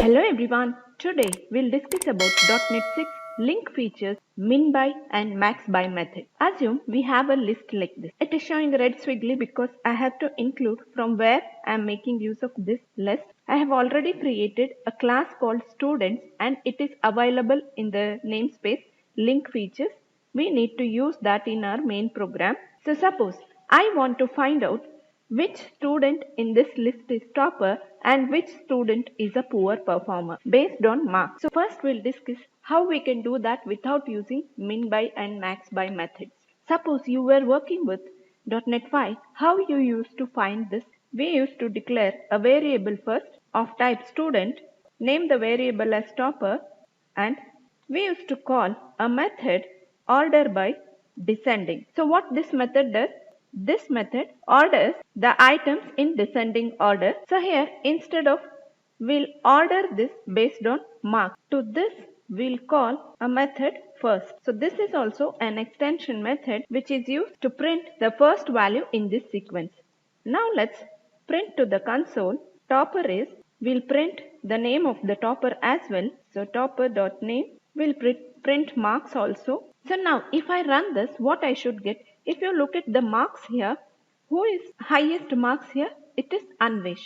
Hello everyone, today we'll discuss about .NET 6 LINQ Features, MinBy and MaxBy method. Assume we have a list like this. It is showing red squiggly because I have to include from where I am making use of this list. I have already created a class called students and it is available in the namespace LINQ Features. We need to use that in our main program. So suppose I want to find out which student in this list is topper and which student is a poor performer based on marks. So first we'll discuss how we can do that without using MinBy and MaxBy methods. Suppose you were working with .NET 5, how you used to find this? We used to declare a variable first of type student, name the variable as topper, and we used to call a method order by descending. So what this method does? This method orders the items in descending order. So here instead of we'll order this based on mark. To this we'll call a method first. So this is also an extension method which is used to print the first value in this sequence. Now let's print to the console. Topper is, we'll print the name of the topper as well. So topper.name will print marks also. So now if I run this, what I should get? If you look at the marks here, who is highest marks here? It is Anvesh.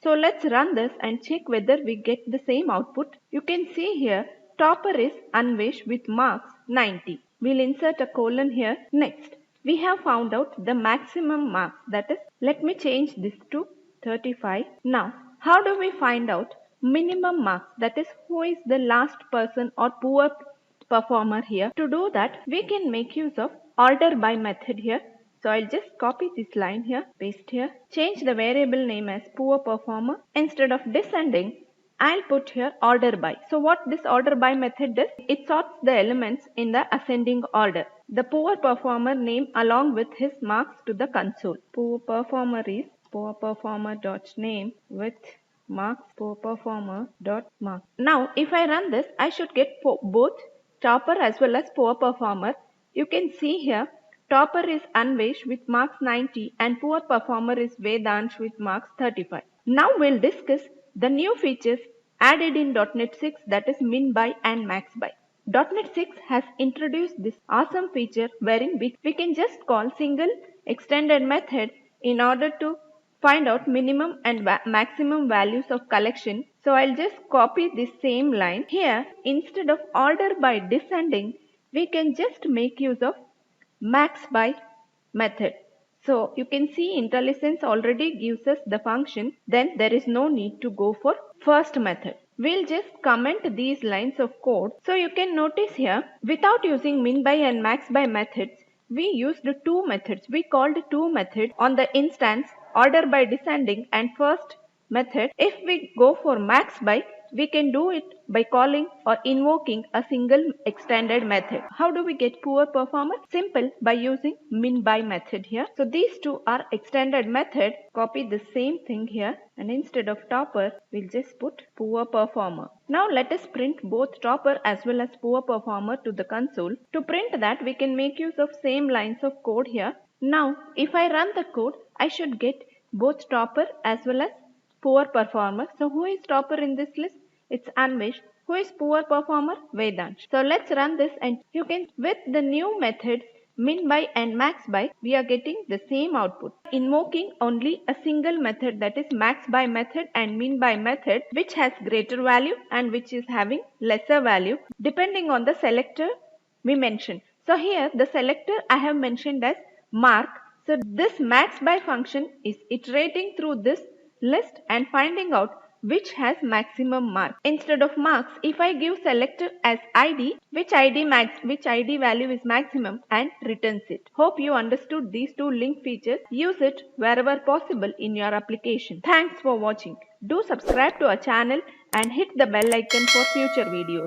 So let's run this and check whether we get the same output. You can see here topper is Anvesh with marks 90. We'll insert a colon here. Next, we have found out the maximum marks, that is, let me change this to 35. Now, how do we find out minimum marks, that is, who is the last person or poor performer here? To do that, we can make use of order by method here. So I'll just copy this line here, paste here, change the variable name as poor performer. Instead of descending, I'll put here order by. So what this order by method does? It sorts the elements in the ascending order. The poor performer name along with his marks to the console. Poor performer is poor performer dot name with marks poor performer dot marks. Now if I run this, I should get both topper as well as poor performer. You can see here topper is Anvesh with marks 90 and poor performer is Vedansh with marks 35. Now we'll discuss the new features added in .NET 6, that is MinBy and MaxBy. .NET 6 has introduced this awesome feature wherein we can just call single extended method in order to find out minimum and maximum values of collection. So I'll just copy this same line. Here instead of order by descending, we can just make use of MaxBy method. So you can see IntelliSense already gives us the function, then there is no need to go for first method. We'll just comment these lines of code. So you can notice here, without using MinBy and MaxBy methods, we used two methods. We called two methods on the instance order by descending and first method. If we go for MaxBy, we can do it by calling or invoking a single extended method. How do we get poor performer? Simple, by using MinBy method here. So these two are extended method. Copy the same thing here and instead of topper, we'll just put poor performer. Now let us print both topper as well as poor performer to the console. To print that, we can make use of same lines of code here. Now if I run the code, I should get both topper as well as poor performer. So who is topper in this list? It's Anvesh. Who is poor performer? Vedansh. So let's run this and you can, with the new methods MinBy and MaxBy, we are getting the same output. Invoking only a single method, that is MaxBy method and MinBy method, which has greater value and which is having lesser value depending on the selector we mentioned. So here the selector I have mentioned as mark. So this MaxBy function is iterating through this list and finding out which has maximum mark. Instead of marks, if I give selector as ID, which ID value is maximum and returns it. Hope you understood these two LINQ features. Use it wherever possible in your application. Thanks for watching. Do subscribe to our channel and hit the bell icon for future videos.